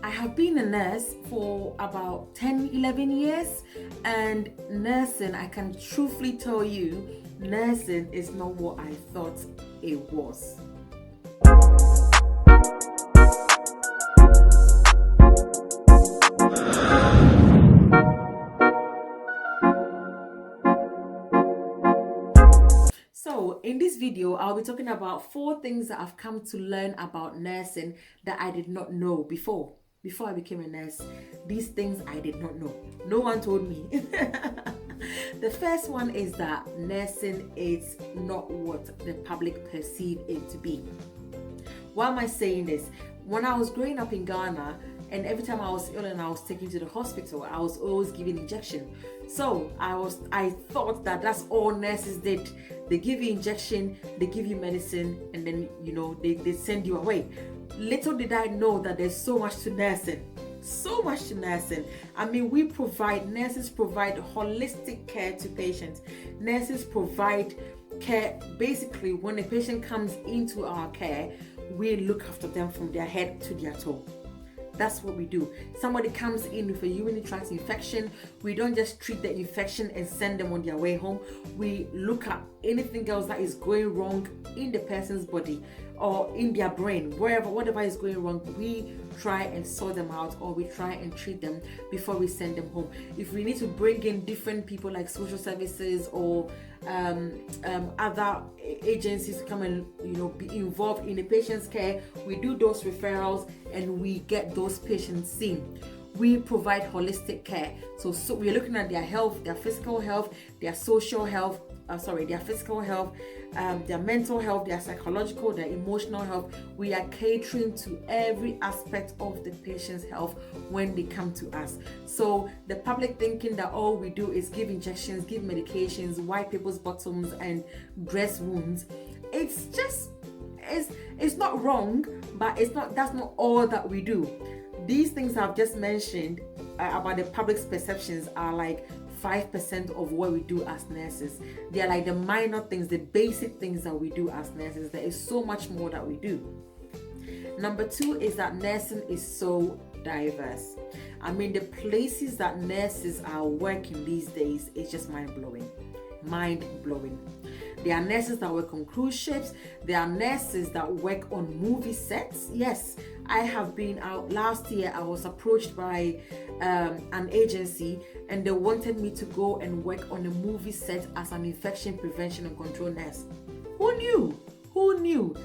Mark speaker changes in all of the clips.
Speaker 1: I have been a nurse for about 10, 11 years, and nursing, I can truthfully tell you, nursing is not what I thought it was. So in this video, I'll be talking about 4 things that I've come to learn about nursing that I did not know before I became a nurse. These things I did not know. No one told me. The first one is that nursing is not what the public perceive it to be. Why am I saying this? When I was growing up in Ghana, and every time I was ill and I was taken to the hospital, I was always given injection. So I thought that that's all nurses did. They give you injection, they give you medicine, and then they send you away. Little did I know that there's so much to nursing. So much to nursing. I mean, nurses provide holistic care to patients. Nurses provide care. Basically, when a patient comes into our care, we look after them from their head to their toe. That's what we do. Somebody comes in with a urinary tract infection, we don't just treat the infection and send them on their way home. We look at anything else that is going wrong in the person's body or in their brain, whatever is going wrong, we try and sort them out, or we try and treat them before we send them home. If we need to bring in different people like social services or other agencies to come and be involved in the patient's care, we do those referrals and we get those patients seen. We provide holistic care. So we're looking at their health, their physical health, their social health, their physical health, their mental health, their psychological, their emotional health. We are catering to every aspect of the patient's health when they come to us. So the public thinking that all we do is give injections, give medications, wipe people's bottoms and dress wounds. It's not wrong, but that's not all that we do. These things I've just mentioned about the public's perceptions are like 5% of what we do as nurses. They are like the minor things, the basic things that we do as nurses. There is so much more that we do. Number 2 is that nursing is so diverse. I mean, the places that nurses are working these days is just mind-blowing. There are nurses that work on cruise ships. There are nurses that work on movie sets. Yes, I have been out. Last year, I was approached by an agency and they wanted me to go and work on a movie set as an infection prevention and control nurse. Who knew?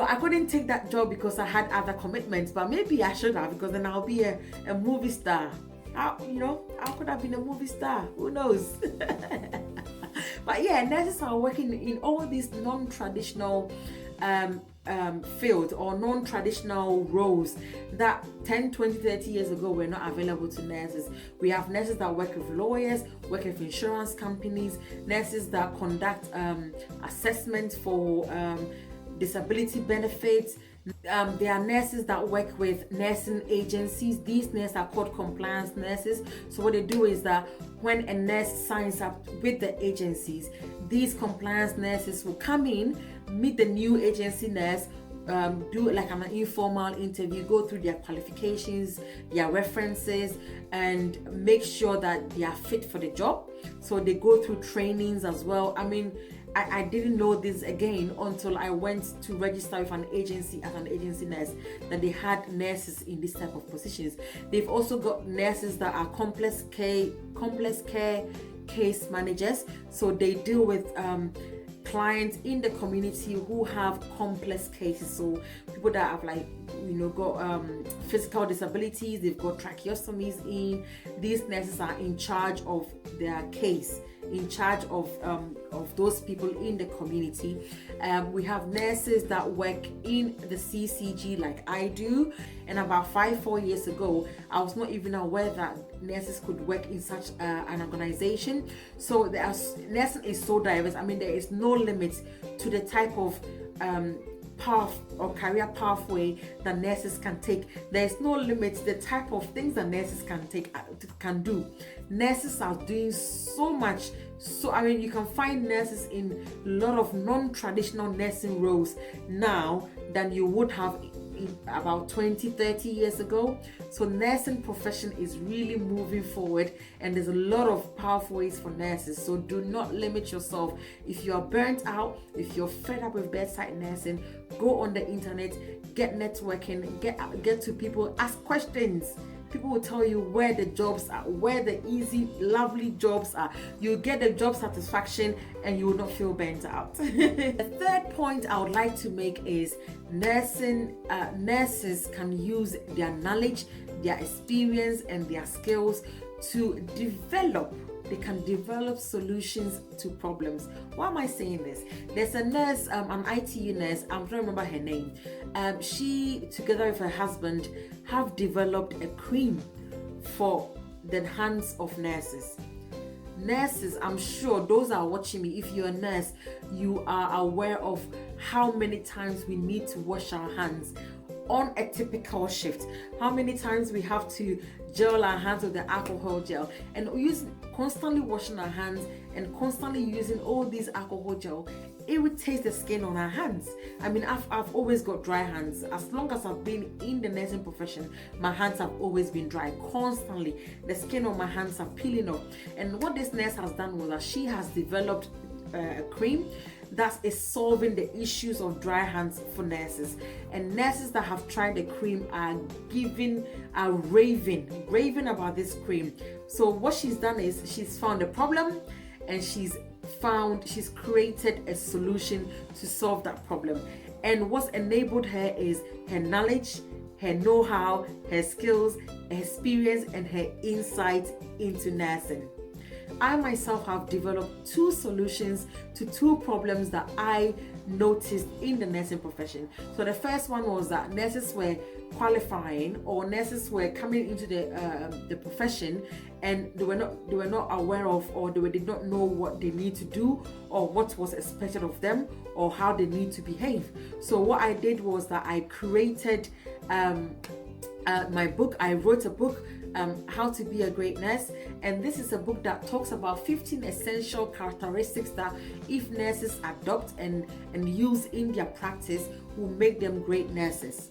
Speaker 1: I couldn't take that job because I had other commitments, but maybe I should have, because then I'll be a movie star. I could have been a movie star. Who knows? But yeah, nurses are working in all these non-traditional fields or non-traditional roles that 10, 20, 30 years ago were not available to nurses. We have nurses that work with lawyers, work with insurance companies, nurses that conduct assessments for disability benefits. There are nurses that work with nursing agencies. These nurses are called compliance nurses. So what they do is that when a nurse signs up with the agencies, these compliance nurses will come in, meet the new agency nurse, do like an informal interview, go through their qualifications, their references, and make sure that they are fit for the job. So they go through trainings as well. I mean, I didn't know this again until I went to register with an agency as an agency nurse, that they had nurses in this type of positions. They've also got nurses that are complex care case managers. So they deal with clients in the community who have complex cases. So people that have got physical disabilities, they've got tracheostomies in. These nurses are in charge of their case, in charge of those people in the community. We have nurses that work in the CCG like I do, and about 4 years ago I was not even aware that nurses could work in such an organization. So nursing is so diverse. I mean, there is no limit to the type of path or career pathway that nurses can take. There is no limit to the type of things that nurses can do. Nurses are doing so much. So I mean, you can find nurses in a lot of non-traditional nursing roles now than you would have about 20-30 years ago. So nursing profession is really moving forward, and there's a lot of powerful ways for nurses. So do not limit yourself. If you are burnt out, if you're fed up with bedside nursing, go on the internet, get networking, get to people, ask questions. People will tell you where the jobs are, where the easy, lovely jobs are. You'll get the job satisfaction and you will not feel burnt out. The third point I would like to make is nurses can use their knowledge, their experience, and their skills to develop. They can develop solutions to problems. Why am I saying this? There's a nurse, an ITU nurse, I'm trying to remember her name. She, together with her husband, have developed a cream for the hands of nurses. Nurses, I'm sure those are watching me, if you're a nurse, you are aware of how many times we need to wash our hands on a typical shift. How many times we have to gel our hands with the alcohol gel, and constantly washing our hands and constantly using all these alcohol gel irritates the skin on our hands. I mean, I've always got dry hands. As long as I've been in the nursing profession, my hands have always been dry. Constantly, the skin on my hands are peeling off. And what this nurse has done was that she has developed a cream that is solving the issues of dry hands for nurses. And nurses that have tried the cream are raving about this cream. So what she's done is she's found a problem, and she's created a solution to solve that problem. And what's enabled her is her knowledge, her know-how, her skills, her experience, and her insight into nursing. I myself have developed 2 solutions to 2 problems that I noticed in the nursing profession. So the first one was that nurses were qualifying, or nurses were coming into the profession, and they were not aware of, or they did not know what they need to do, or what was expected of them, or how they need to behave. So what I did was that I created my book. I wrote a book, How to Be a Great Nurse, and this is a book that talks about 15 essential characteristics that, if nurses adopt and use in their practice, will make them great nurses.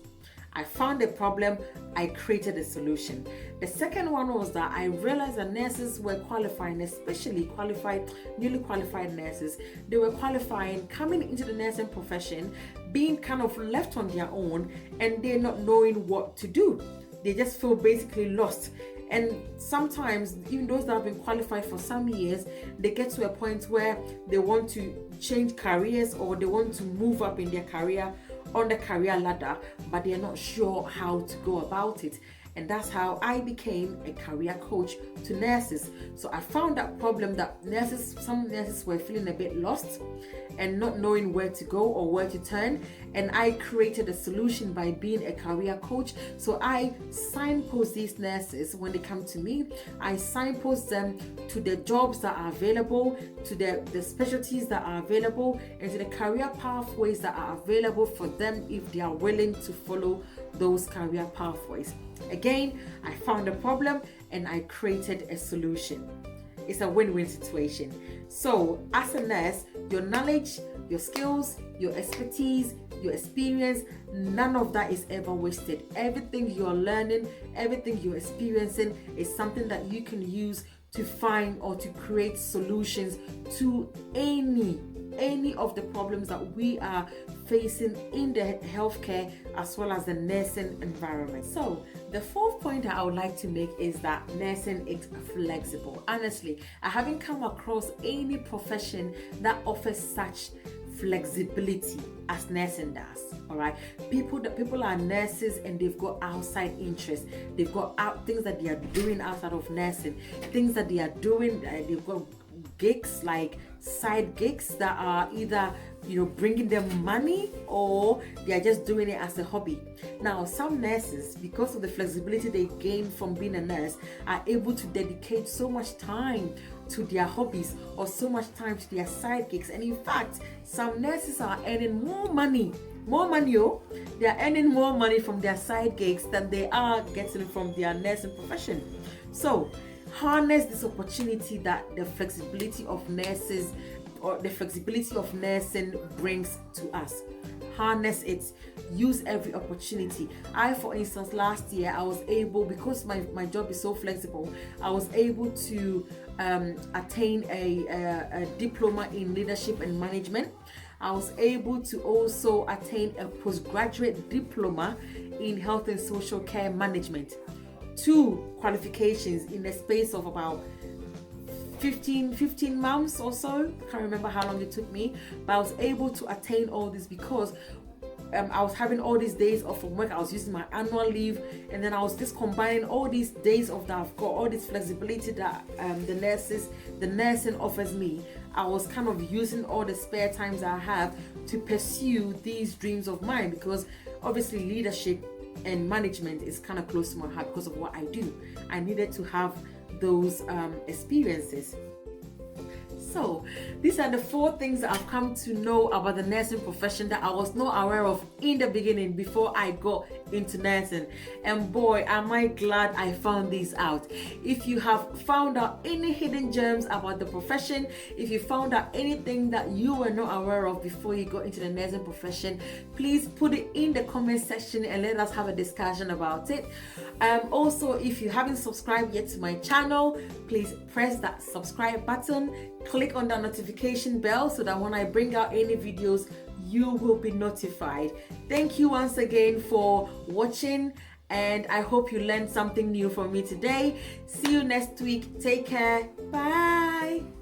Speaker 1: I found a problem, I created a solution. The second one was that I realized that nurses were qualifying, especially newly qualified nurses. They were qualifying, coming into the nursing profession, being kind of left on their own, and they're not knowing what to do. They just feel basically lost. And sometimes, even those that have been qualified for some years, they get to a point where they want to change careers, or they want to move up in their career, on the career ladder, but they're not sure how to go about it. And that's how I became a career coach to nurses. So I found that problem that some nurses were feeling a bit lost and not knowing where to go or where to turn. And I created a solution by being a career coach. So I signpost these nurses when they come to me. I signpost them to the jobs that are available, to the specialties that are available, and to the career pathways that are available for them if they are willing to follow those career pathways. Again, I found a problem and I created a solution. It's a win-win situation. So as a nurse, your knowledge, your skills, your expertise, your experience, none of that is ever wasted. Everything you're learning, everything you're experiencing is something that you can use to find or to create solutions to any of the problems that we are facing in the healthcare as well as the nursing environment. So the fourth point that I would like to make is that nursing is flexible. Honestly, I haven't come across any profession that offers such flexibility as nursing does. All right, people are nurses and they've got outside interests. They've got things that they are doing outside of nursing, things that they are doing. They've got gigs, like side gigs that are either bringing them money, or they are just doing it as a hobby. Now, some nurses, because of the flexibility they gain from being a nurse, are able to dedicate so much time to their hobbies or so much time to their side gigs. And in fact, some nurses are earning more money. They are earning more money from their side gigs than they are getting from their nursing profession. So harness this opportunity that the flexibility of nurses or the flexibility of nursing brings to us. Harness it. use every opportunity. For instance, last year I was able, because my job is so flexible, I was able to attain a diploma in leadership and management. I was able to also attain a postgraduate diploma in health and social care management. 2 qualifications in the space of about 15 months or so. I can't remember how long it took me, but I was able to attain all this because I was having all these days off from work. I was using my annual leave, and then I was just combining all these days of that I've got, all this flexibility that the nursing offers me. I was kind of using all the spare times I have to pursue these dreams of mine, because obviously leadership and management is kind of close to my heart because of what I do. I needed to have those experiences. So these are the 4 things that I've come to know about the nursing profession that I was not aware of in the beginning before I got into nursing. And boy, am I glad I found these out. If you have found out any hidden gems about the profession, if you found out anything that you were not aware of before you got into the nursing profession, please put it in the comment section and let us have a discussion about it. Also, if you haven't subscribed yet to my channel, please press that subscribe button, click on that notification bell so that when I bring out any videos, you will be notified. Thank you once again for watching, and I hope you learned something new from me today. See you next week. Take care. Bye.